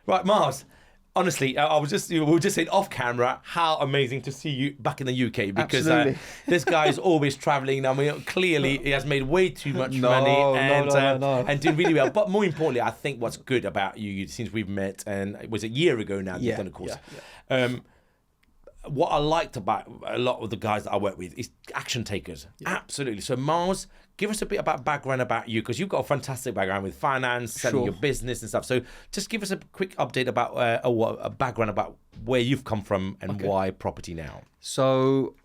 Right, Mars. Honestly, we were just saying off camera how amazing to see you back in the UK, because this guy is always traveling. I mean, clearly he has made way too much money and doing really well. But more importantly, I think what's good about you since we've met, and it was a year ago now, you've done a course. What I liked about a lot of the guys that I work with is action takers. Absolutely. So Mars, give us a bit about background about you, because you've got a fantastic background with finance, selling your business and stuff. So just give us a quick update about a background about where you've come from and why property now. So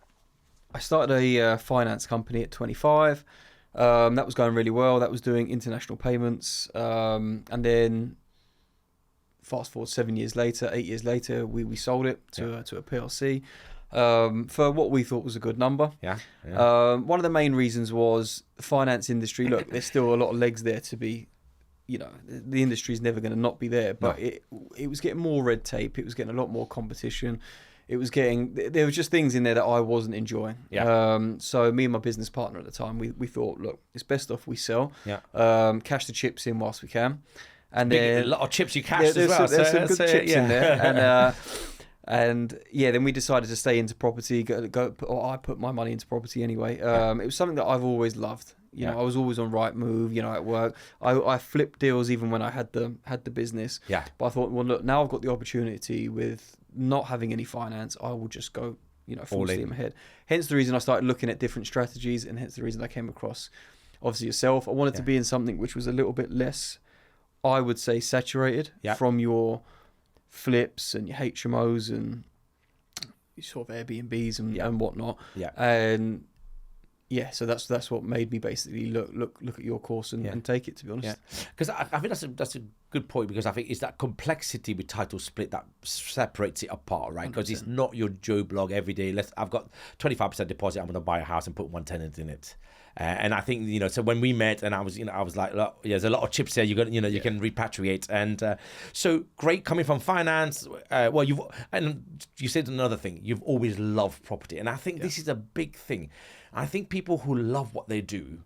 I started a finance company at 25. That was going really well. That was doing international payments. And then fast forward 8 years later, we sold it to a PLC for what we thought was a good number. One of the main reasons was the finance industry. Look, there's still a lot of legs there to be, the industry's never going to not be there, but it was getting more red tape. It was getting a lot more competition. There was just things in there that I wasn't enjoying. So me and my business partner at the time, we thought, look, it's best off we sell, cash the chips in whilst we can. And then a lot of chips you cashed as well. There's some good chips in there. And then we decided to stay into property. I put my money into property anyway. It was something that I've always loved. I was always on Rightmove. At work, I flipped deals even when I had the business. But I thought, well, look, now I've got the opportunity with not having any finance. I will just go, full steam ahead. Hence the reason I started looking at different strategies, and hence the reason I came across, obviously, yourself. I wanted to be in something which was a little bit less, I would say, saturated from your flips and your HMOs and your sort of Airbnbs and whatnot. And so that's what made me basically look at your course and take it, to be honest. Because I think that's a good point, because I think it's that complexity with title split that separates it apart, right? Because it's not your Joe blog every day. I've got 25% deposit. I'm going to buy a house and put one tenant in it. And I think, so when we met, and I was like, look, there's a lot of chips there. You got, you can repatriate. And so great coming from finance. You said another thing. You've always loved property, and I think this is a big thing. I think people who love what they do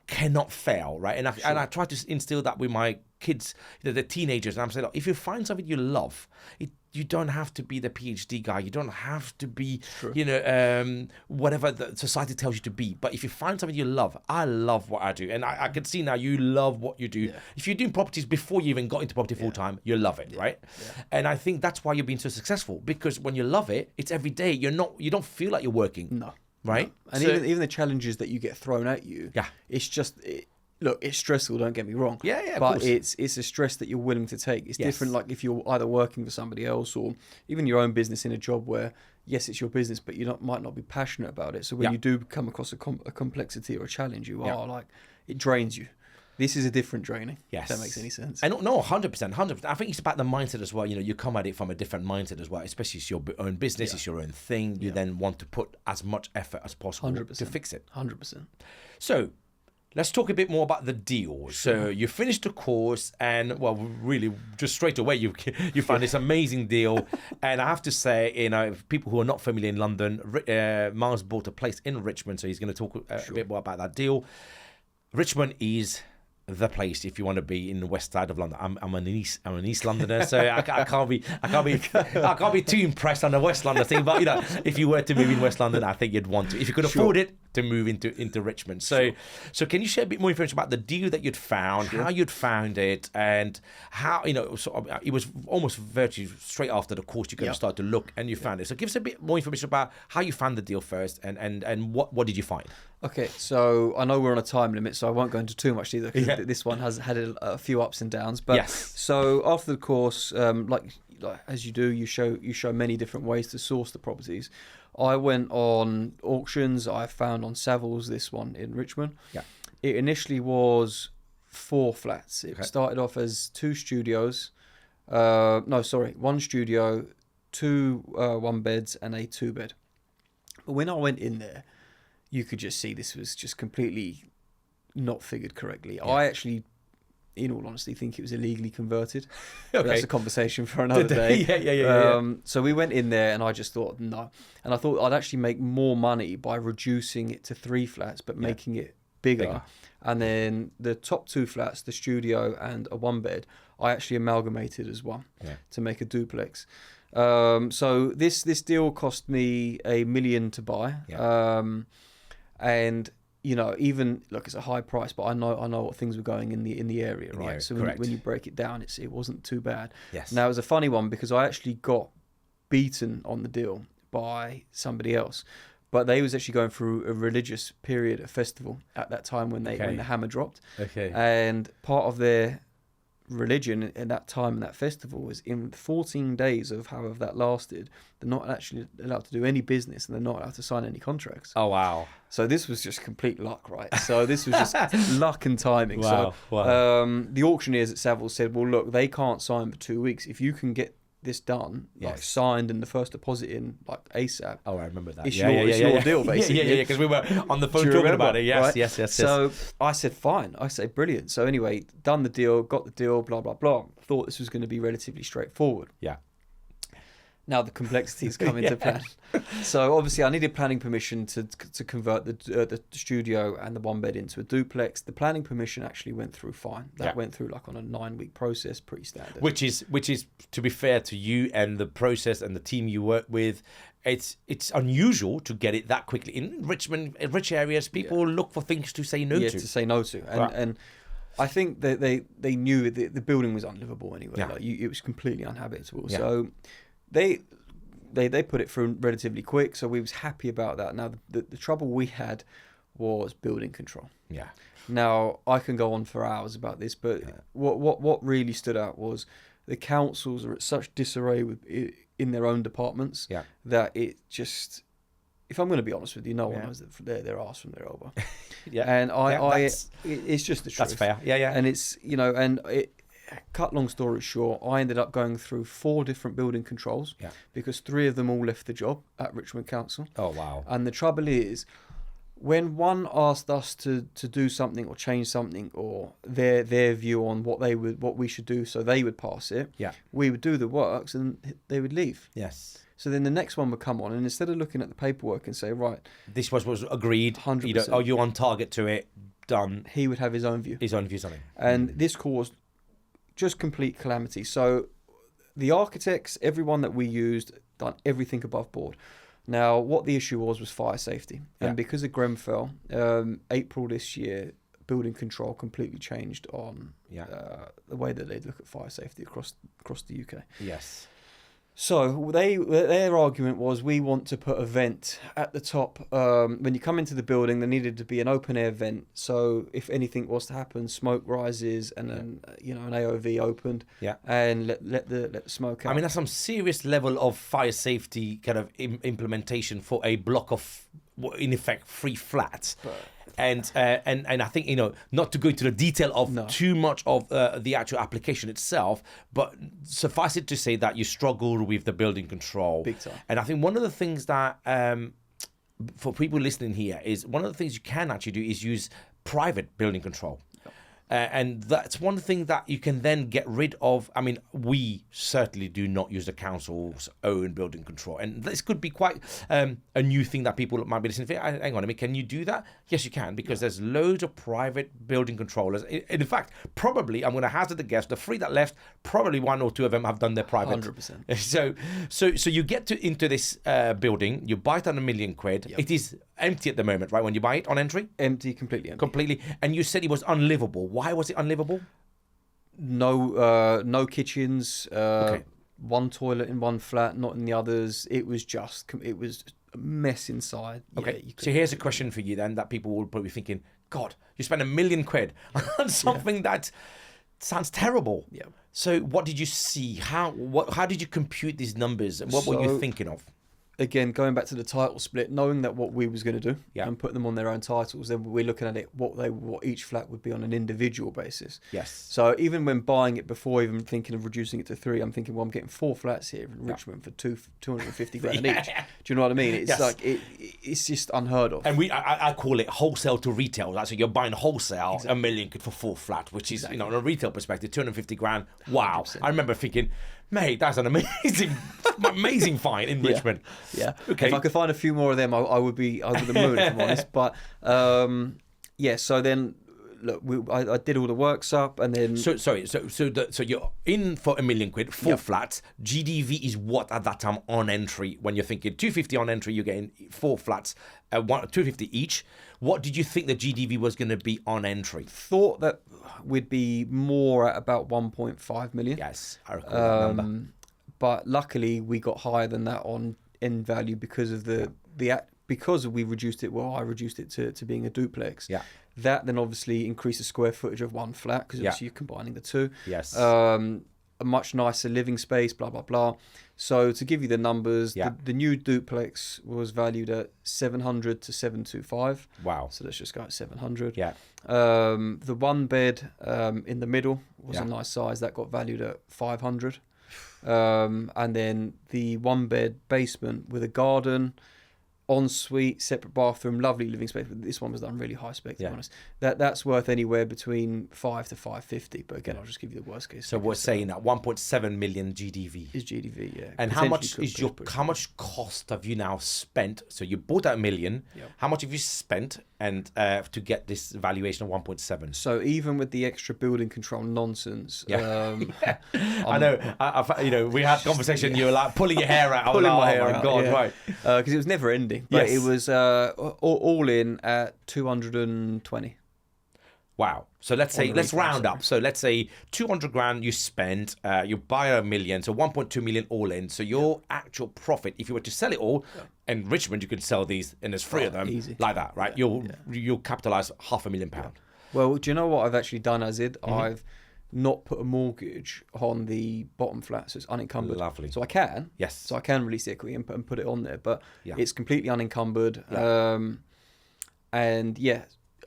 cannot fail, right? And I try to instill that with my kids, the teenagers. And I'm saying, look, if you find something you love, you don't have to be the PhD guy. You don't have to be, whatever the society tells you to be. But if you find something you love, I love what I do. And I can see now you love what you do. Yeah. If you're doing properties before you even got into property full time, you love it, right? Yeah. And I think that's why you've been so successful, because when you love it, it's every day. You don't feel like you're working. No. Right? And even the challenges that you get thrown at you, it's just... Look, it's stressful, don't get me wrong. But it's a stress that you're willing to take. It's different, like if you're either working for somebody else or even your own business in a job where, yes, it's your business, but you might not be passionate about it. So when you do come across a complexity or a challenge, you are like, it drains you. This is a different draining. Yes. If that makes any sense. And no, 100%. I think it's about the mindset as well. You come at it from a different mindset as well, especially it's your own business, it's your own thing. You then want to put as much effort as possible 100%. To fix it. 100%. So, let's talk a bit more about the deal. So you finished the course, and really, just straight away you found this amazing deal. And I have to say, if people who are not familiar in London, Miles bought a place in Richmond, so he's going to talk a bit more about that deal. Richmond is the place if you want to be in the west side of London. I'm an East Londoner, so I can't be too impressed on the West London thing. But if you were to move in West London, I think you'd want to, if you could afford it, to move into Richmond. So can you share a bit more information about the deal that you'd found, how you'd found it, and how it was almost virtually straight after the course you could start to look and you found it. So give us a bit more information about how you found the deal first, and what did you find? Okay, so I know we're on a time limit, so I won't go into too much either, because this one has had a few ups and downs. But so after the course, like as you do, you show many different ways to source the properties. I went on auctions. I found on Savills this one in Richmond. It initially was 4 flats. It started off as 2 studios. 1 studio, 2 1 beds, and a 2 bed. But when I went in there, you could just see this was just completely not figured correctly. I actually, in all honesty, think it was illegally converted. But that's a conversation for another day. So we went in there, and I just thought, no. And I thought I'd actually make more money by reducing it to 3 flats, but making it bigger. And then the top 2 flats, the studio and a 1-bed, I actually amalgamated as one to make a duplex. So this deal cost me $1 million to buy. And even look, it's a high price, but I know what things were going in the area, right? So when you break it down, it wasn't too bad. Yes. Now it was a funny one because I actually got beaten on the deal by somebody else, but they was actually going through a religious period, a festival at that time when the hammer dropped. Okay. And part of their religion in that time and that festival was in 14 days of however that lasted, they're not actually allowed to do any business and they're not allowed to sign any contracts. Oh wow. So this was just complete luck, right? So this was just luck and timing. Wow. The auctioneers at Savills said, well look, they can't sign for 2 weeks. If you can get this done, like signed and the first deposit in like ASAP. Oh, I remember that. It's your deal, basically. Yeah, because we were on the phone talking about it. Yes, right? yes. So I said, fine. I said, brilliant. So anyway, done the deal, got the deal, blah, blah, blah. Thought this was going to be relatively straightforward. Yeah. Now the complexities come into plan. So obviously I needed planning permission to convert the studio and the 1-bed into a duplex. The planning permission actually went through fine. That went through like on a 9-week process, pretty standard. Which is to be fair to you and the process and the team you work with, it's unusual to get it that quickly. In Richmond, in rich areas, people look for things to say no to. Yeah, to say no to. And I think that they knew the building was unlivable anyway. Yeah. Like it was completely uninhabitable. Yeah. So they put it through relatively quick, so we was happy about that. Now the trouble we had was building control. Yeah. Now I can go on for hours about this, but what really stood out was the councils are at such disarray in their own departments that it just, if I'm going to be honest with you, no one knows their arse from their elbow. And it's just the truth. That's fair. Yeah. And it's cut long story short, I ended up going through 4 different building controls because 3 of them all left the job at Richmond Council. Oh, wow. And the trouble is, when one asked us to do something or change something or their view on what we should do so they would pass it, we would do the works and they would leave. Yes. So then the next one would come on, and instead of looking at the paperwork and say, right, this was agreed, 100%. Are you on target to it? Done. He would have his own view. Something. And this caused just complete calamity. So the architects, everyone that we used, done everything above board. Now, what the issue was fire safety. And because of Grenfell, April this year, building control completely changed on the way that they look at fire safety across the UK. Yes. So their argument was, we want to put a vent at the top. When you come into the building, there needed to be an open air vent. So if anything was to happen, smoke rises and then an AOV opened. And let the smoke out. I mean, that's some serious level of fire safety kind of implementation for a block of, in effect, 3 flats. And I think, not to go into the detail of too much of the actual application itself, but suffice it to say that you struggled with the building control. Big time. And I think one of the things that, for people listening here, is one of the things you can actually do is use private building control. And that's one thing that you can then get rid of. I mean, we certainly do not use the council's own building control. And this could be quite a new thing that people might be listening to. Hang on a minute, can you do that? Yes, you can, because there's loads of private building controllers. In fact, probably, I'm going to hazard a guess, the 3 that left, probably 1 or 2 of them have done their private. 100%. So you get into this building, you buy it on £1 million. It is empty at the moment, right? When you buy it on entry? Empty, completely empty. Completely. And you said it was unlivable. Why was it unlivable? No kitchens. One toilet in one flat, not in the others. It was a mess inside. Okay. So here's a question for you then, that people will probably be thinking, God, you spent £1 million on something that sounds terrible. Yeah. So what did you see? How did you compute these numbers? And what were you thinking of? Again, going back to the title split, knowing that what we was going to do and put them on their own titles, then we're looking at it what each flat would be on an individual basis. Yes. So even when buying it, before even thinking of reducing it to 3, I'm thinking, well, I'm getting 4 flats here in Richmond for 250 grand each. Do you know what I mean? It's like it's just unheard of. And I call it wholesale to retail. So you're buying wholesale £1 million for 4 flat, which is on a retail perspective, 250 grand. Wow. 100%. I remember thinking, mate, that's an amazing find in Richmond. Yeah. Okay. If I could find a few more of them, I would be over the moon, if I'm honest. But so then look, I did all the works up, and then so you're in for £1 million, 4 flats. GDV is what at that time on entry? When you're thinking 250 on entry, you're getting 4 flats, 250 each. What did you think the GDV was going to be on entry? Thought that we'd be more at about 1.5 million. Yes, I recall that number. But luckily, we got higher than that on end value because of because we reduced it. Well, I reduced it to being a duplex. Yeah. That then obviously increased the square footage of one flat because obviously you're combining the two. Yes. A much nicer living space, blah, blah, blah. So to give you the numbers, the new duplex was valued at 700 to 725. Wow. So let's just go at 700. Yeah. The one bed in the middle was a nice size. That got valued at 500. And then the one bed basement with a garden, ensuite, separate bathroom, lovely living space. This one was done really high spec, to be honest. That's worth anywhere between 5 to 550. But again, I'll just give you the worst case. So we're saying that 1.7 million GDV is GDV, yeah. And how much cost have you now spent? So you bought that $1 million. Yep. How much have you spent and to get this valuation of 1.7? So even with the extra building control nonsense, I know. We had a conversation. You were like pulling your hair out. Pulling my hair out. God, right? Because it was never ending. But it was all in at 220. Wow. So let's round up. So let's say 200 grand you spent, you buy $1 million, so 1.2 million all in. So your actual profit, if you were to sell it all, in Richmond you could sell these and there's 3 of them, easy. Like that, right? You'll capitalize £500,000. Well, do you know what I've actually done, Azid? Mm-hmm. I've not put a mortgage on the bottom flat, so it's unencumbered. Lovely. So I can. Yes. So I can release the equity and put it on there, but it's completely unencumbered. Yeah.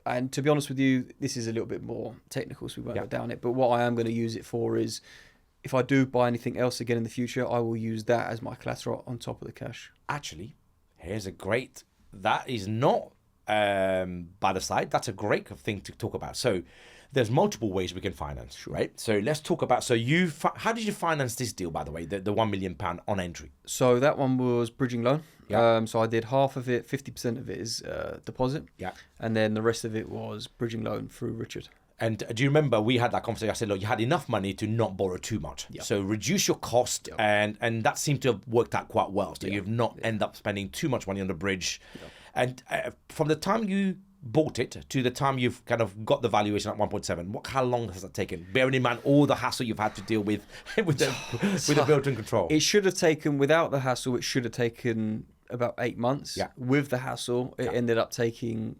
And to be honest with you, this is a little bit more technical, so we won't go down it. But what I am going to use it for is, if I do buy anything else again in the future, I will use that as my collateral on top of the cash. Actually, that is not by the side. That's a great thing to talk about. So there's multiple ways we can finance, right? So let's talk about, how did you finance this deal, by the way, the £1 million on entry? So that one was bridging loan. Yeah. So I did half of it, 50% of it is deposit. Yeah. And then the rest of it was bridging loan through Richard. And do you remember we had that conversation? I said, look, you had enough money to not borrow too much. Yep. So reduce your cost. Yep. And that seemed to have worked out quite well. So you've not end up spending too much money on the bridge. Yep. And from the time you bought it to the time you've kind of got the valuation at 1.7, how long has that taken? Bearing in mind all the hassle you've had to deal with the built-in control. It should have taken, without the hassle, it should have taken about 8 months. Yeah. With the hassle, it ended up taking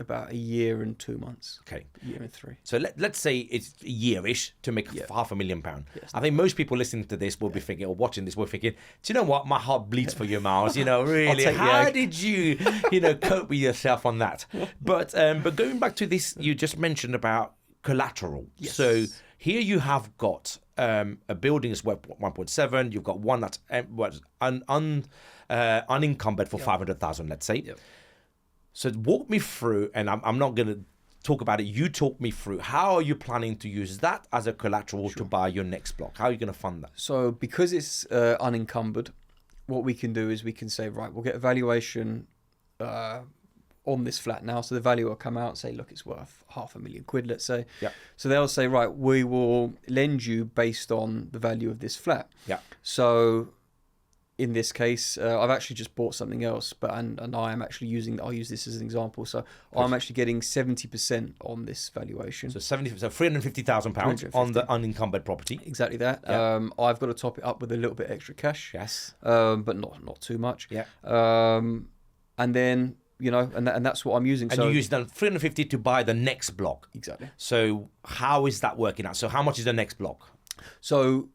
about 1 year and 2 months. Okay. 1 year and 3. So let's say it's a year-ish to make £500,000. Yes, I think most people listening to this will be thinking, or watching this will be thinking, do you know what? My heart bleeds for you, Miles. Really, how did you, cope with yourself on that? But going back to this, you just mentioned about collateral. Yes. So here you have got a building that's worth 1.7. You've got one that's unencumbered for 500,000, let's say. Yep. So walk me through, and I'm not going to talk about it. You talk me through. How are you planning to use that as a collateral to buy your next block? How are you going to fund that? So because it's unencumbered, what we can do is we can say, right, we'll get a valuation on this flat now. So the value will come out and say, look, it's worth £500,000, let's say. Yeah. So they'll say, right, we will lend you based on the value of this flat. Yeah. So in this case, I've actually just bought something else, and I am actually I'll use this as an example. So I'm actually getting 70% on this valuation. So 70%, so £350,000 on the unencumbered property. Exactly that. Yeah. I've got to top it up with a little bit extra cash. Yes. But not too much. Yeah. And then, and that's what I'm using. And you use the 350 to buy the next block. Exactly. So how is that working out? So how much is the next block? So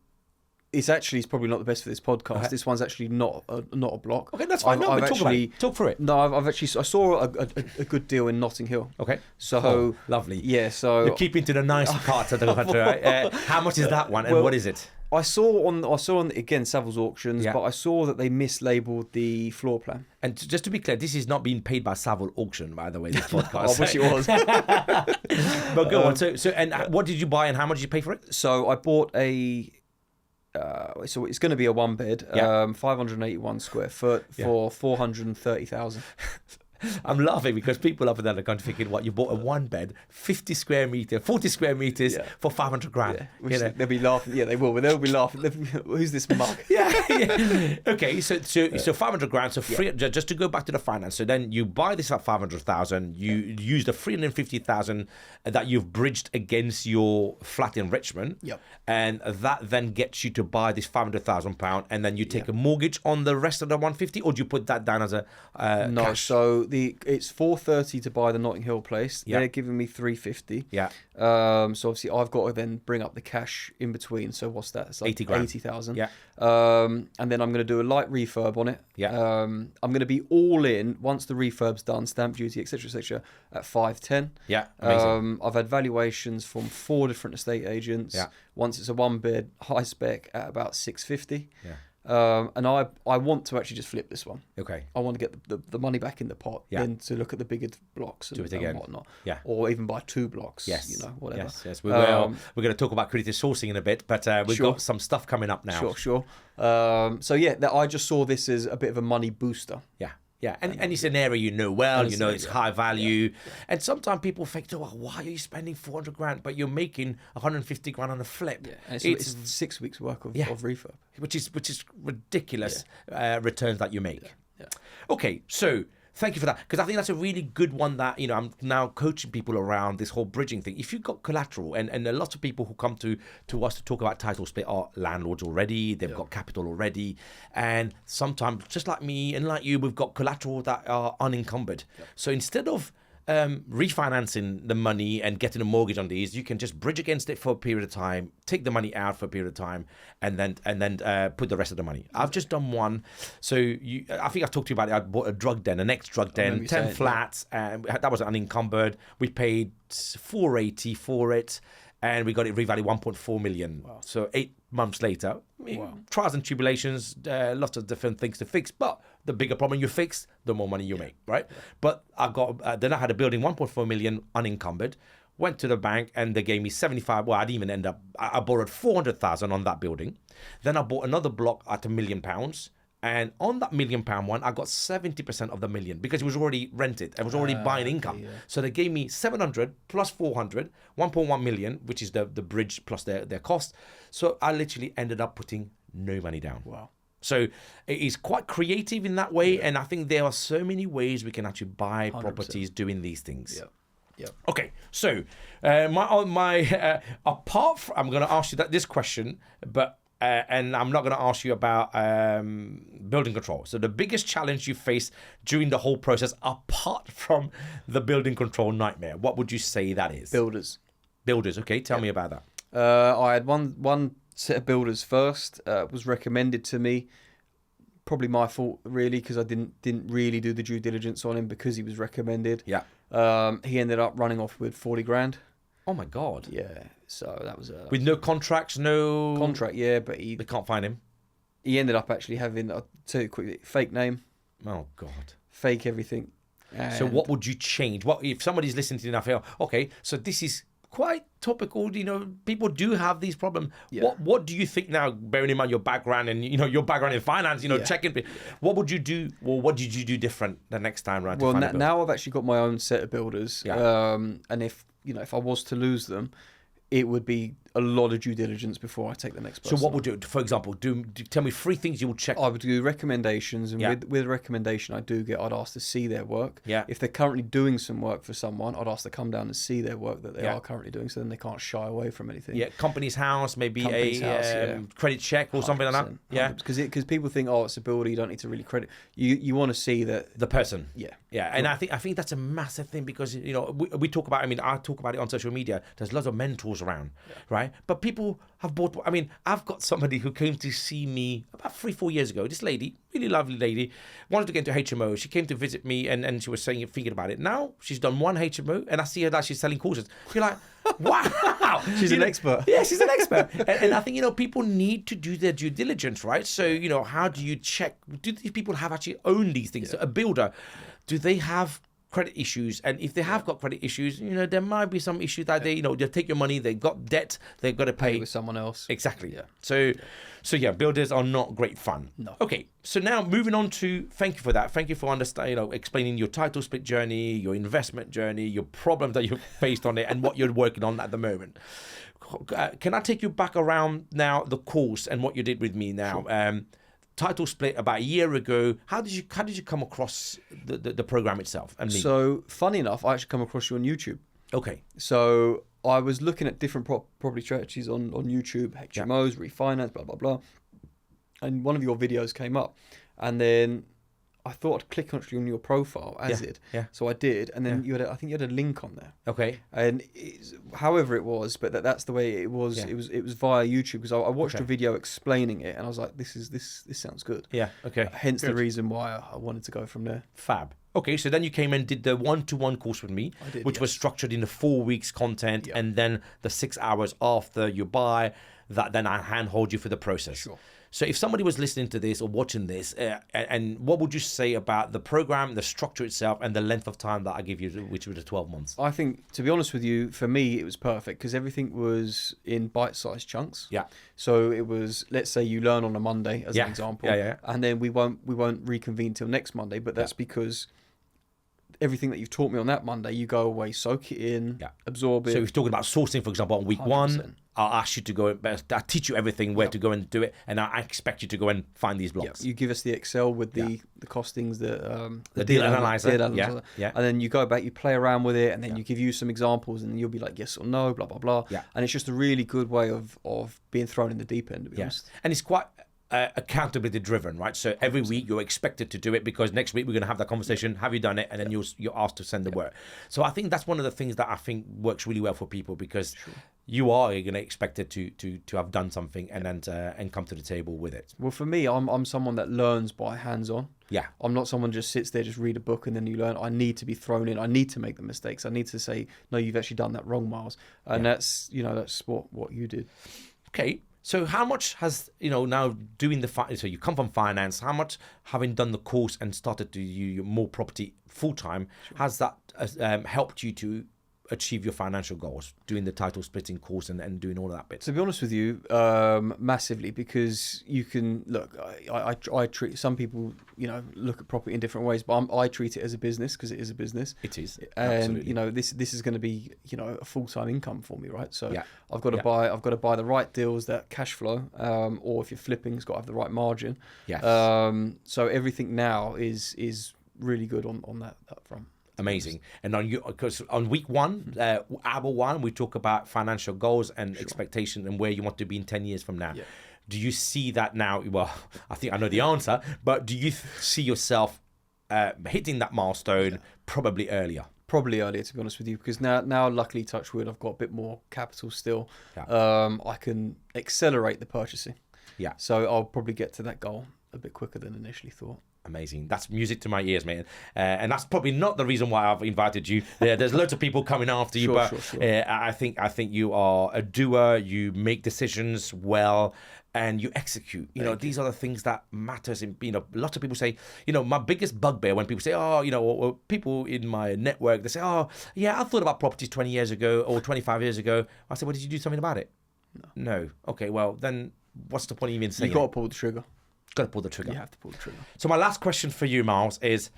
it's probably not the best for this podcast. Okay. This one's actually not a block. Okay, that's fine. Talk through it. No, I saw a good deal in Notting Hill. Okay. So lovely. Yeah. So you're keeping to the nice parts of the country. Right? How much is that one, and what is it? I saw on again Savills Auctions, but I saw that they mislabeled the floor plan. And just to be clear, this is not being paid by Savills Auction, by the way. This podcast. I wish it was. But go on. So and what did you buy, and how much did you pay for it? So I bought so it's going to be a one bed, 581 square foot for 430,000. I'm laughing because people up and down are kind of thinking, what, you bought a 1 bed, 50 square meter, 40 square meters for 500 grand. Yeah. They'll be laughing. Yeah, they will. But they'll be laughing. Who's this mug? Yeah. Okay, so 500 grand. So just to go back to the finance. So then you buy this at 500,000. You use the 350,000 that you've bridged against your flat in Richmond. Yep. And that then gets you to buy this £500,000, and then you take a mortgage on the rest of the 150, or do you put that down as a no? cash? So it's 430 to buy the Notting Hill place. They're giving me 350. Yeah. So obviously I've got to then bring up the cash in between. So what's that? It's like 80 grand. 80,000. Yeah. And then I'm going to do a light refurb on it. Yeah. I'm going to be all in once the refurb's done, stamp duty, etc., at 510. Yeah. Amazing. I've had valuations from 4 different estate agents. Yeah. Once it's a 1 bed high spec at about 650. Yeah. And I want to actually just flip this one. Okay. I want to get the money back in the pot, then to look at the bigger blocks and whatnot. Yeah. Or even buy 2 blocks. Yes. Whatever. Yes. We will. We're going to talk about Quiddity sourcing in a bit, but we've got some stuff coming up now. Sure. I just saw this as a bit of a money booster. Yeah. Yeah, and it's an area well, it's high value. Yeah. And sometimes people think, why are you spending 400 grand, but you're making 150 grand on a flip? Yeah. And it's 6 weeks work of refurb. Which is ridiculous returns that you make. Yeah. Okay, so thank you for that, because I think that's a really good one that, I'm now coaching people around this whole bridging thing. If you've got collateral, and a lot of people who come to us to talk about title split are landlords already, they've got capital already, and sometimes, just like me and like you, we've got collateral that are unencumbered. Yep. So instead of refinancing the money and getting a mortgage on these, you can just bridge against it for a period of time, take the money out for a period of time, and then put the rest of the money. I've just done one. So I think I've talked to you about it. I bought a drug den, an ex-drug den, 10 flats, and that was unencumbered. We paid 480 for it, and we got it revalued 1.4 million. Wow. So 8 months later, trials and tribulations, lots of different things to fix, but the bigger problem you fix, the more money you make, right? Yeah. But I got then I had a building 1.4 million unencumbered, went to the bank and they gave me 75. Well, I didn't even end up. I borrowed 400,000 on that building. Then I bought another block at £1 million. And on that £1 million one, I got 70% of the million because it was already rented. I was already buying income. Yeah. So they gave me 700 plus 400, 1.1 million, which is the bridge plus their cost. So I literally ended up putting no money down. Wow. So it is quite creative in that way. Yeah. And I think there are so many ways we can actually buy 100%. Properties doing these things. Yeah. Yep. Okay, so apart from, I'm going to ask you this question, but and I'm not going to ask you about building control. So the biggest challenge you face during the whole process, apart from the building control nightmare, what would you say that is? Builders. Okay, tell me about that. I had one set of builders first. Was recommended to me. Probably my fault, really, because I didn't really do the due diligence on him because he was recommended. Yeah. He ended up running off with 40 grand. Oh my God. Yeah. So that was with no contracts, no contract. Yeah, but they can't find him. He ended up actually having, I'll tell you quickly, fake name. Oh God. Fake everything. So what would you change? What if somebody's listening to you and I feel, okay, so this is quite topical, people do have these problems. Yeah. What do you think now, bearing in mind your background and your background in finance, checking, what would you do, or what did you do different the next time around? Well, now I've actually got my own set of builders. Yeah. And if I was to lose them, it would be a lot of due diligence before I take the next person. So what would you, for example, do tell me 3 things you would check? I would do recommendations, and with recommendation I'd ask to see their work. Yeah. If they're currently doing some work for someone, I'd ask to come down and see their work that they are currently doing, so then they can't shy away from anything. Yeah, company's house, maybe credit check or something like that. Yeah. Because people think, it's a builder, you don't need to really credit. You want to see the person. Yeah. Yeah, and I think that's a massive thing because we talk about. I talk about it on social media. There's lots of mentors around, right? But people have bought. I've got somebody who came to see me about 3-4 years ago. This lady, really lovely lady, wanted to get into HMO. She came to visit me and she was thinking about it. Now she's done one HMO, and I see her that she's selling courses. You're like, wow, she's an expert. Yeah, she's an expert. and I think people need to do their due diligence, right? So how do you check? Do these people have actually owned these things? Yeah. So a builder. Do they have credit issues, and if they have got credit issues, there might be some issue that they take your money, they got debt, they've got to pay with someone else. Exactly. Yeah. So builders are not great fun. No. Okay. So now moving on to, thank you for that. Thank you for explaining your title split journey, your investment journey, your problems that you've faced on it, and what you're working on at the moment. Can I take you back around now the course and what you did with me now? Sure. Title split about a year ago. How did you come across the program itself? And me? So funny enough, I actually come across you on YouTube. Okay. So I was looking at different property strategies on YouTube, HMOs, refinance, blah blah blah, and one of your videos came up, and then I thought I'd click on your profile as it. Yeah. So I did, and then I think you had a link on there. Okay. And however it was, but that's the way it was. Yeah. It was via YouTube, because I watched a video explaining it, and I was like, this sounds good. Yeah. Okay. Hence the reason why I wanted to go from there. Fab. Okay, so then you came and did the 1-to-1 course with me, which was structured in the 4 weeks content, and then the 6 hours after you buy, that then I handhold you for the process. Sure. So if somebody was listening to this or watching this, and what would you say about the program, the structure itself, and the length of time that I give you, which was the 12 months? I think, to be honest with you, for me, it was perfect, because everything was in bite-sized chunks. Yeah. So it was, let's say you learn on a Monday, as an example, and then we won't reconvene till next Monday, but that's because everything that you've taught me on that Monday, you go away, soak it in, absorb it. So if you're talking about sourcing, for example, on week 100%. 1, I'll ask you to go, I'll teach you everything, where to go and do it, and I expect you to go and find these blocks. You give us the Excel with the costings, the deal analyzer, and then you go back, you play around with it, and then you give you some examples, and you'll be like, yes or no, blah, blah, blah. Yeah. And it's just a really good way of being thrown in the deep end, to be honest. And it's quite accountability driven, right? So every week you're expected to do it, because next week we're going to have that conversation. Have you done it? And then you're asked to send the work. So I think that's one of the things that I think works really well for people, because you are going to expect it to have done something and then and come to the table with it. Well, for me, I'm someone that learns by hands on. Yeah. I'm not someone just sits there, just read a book and then you learn. I need to be thrown in. I need to make the mistakes. I need to say, no, you've actually done that wrong, Miles. And that's what you did. Okay. So how much has, now doing so you come from finance, how much, having done the course and started to do more property full time, has that helped you to achieve your financial goals, doing the title splitting course and doing all of that bit? To be honest with you, massively, because you can look. I treat some people, look at property in different ways, but I treat it as a business, because it is a business. It is, and absolutely. This is going to be a full time income for me, right? So I've got to buy the right deals that cash flow, or if you're flipping, it's got to have the right margin. Yes. So everything now is really good on that front. Amazing. And because on week 1, hour 1, we talk about financial goals and expectations and where you want to be in 10 years from now. Yeah. Do you see that now? Well, I think I know the answer, but do you see yourself hitting that milestone probably earlier? Probably earlier, to be honest with you, because now luckily, touch wood, I've got a bit more capital still. Yeah. I can accelerate the purchasing. Yeah. So I'll probably get to that goal a bit quicker than initially thought. Amazing. That's music to my ears, man. And that's probably not the reason why I've invited you. There's loads of people coming after you, sure. I think you are a doer. You make decisions well, and you execute. These are the things that matters. Lots of people say, my biggest bugbear when people say, or people in my network, they say, oh, yeah, I thought about properties 20 years ago or 25 years ago. I said, well, did you do something about it? No. Okay, well, then what's the point of even saying it? You've got to pull the trigger. Got to pull the trigger. You have to pull the trigger. So my last question for you, Miles, is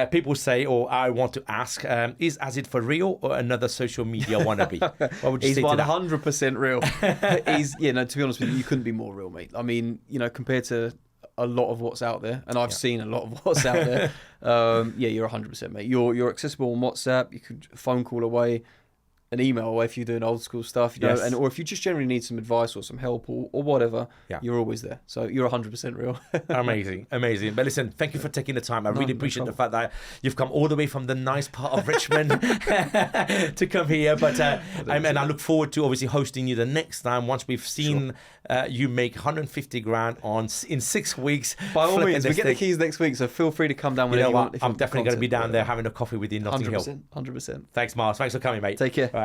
people say, or I want to ask, is Azid for real or another social media wannabe? What would you say to that? He's 100% real. He's, to be honest with you couldn't be more real, mate. I mean, compared to a lot of what's out there, and I've seen a lot of what's out there. You're 100%, mate. You're accessible on WhatsApp. You could phone call away, an email away if you're doing old school stuff, or if you just generally need some advice or some help or whatever, you're always there. So you're 100% real. Amazing. But listen, thank you for taking the time. I really appreciate the fact that you've come all the way from the nice part of Richmond to come here. But and I look forward to obviously hosting you the next time once we've seen you make 150 grand in 6 weeks. By all means, we get the keys next week, so feel free to come down whenever you want. I'm definitely going to be down there having a coffee with you in Notting Hill. 100%. Thanks, Miles. Thanks for coming, mate. Take care.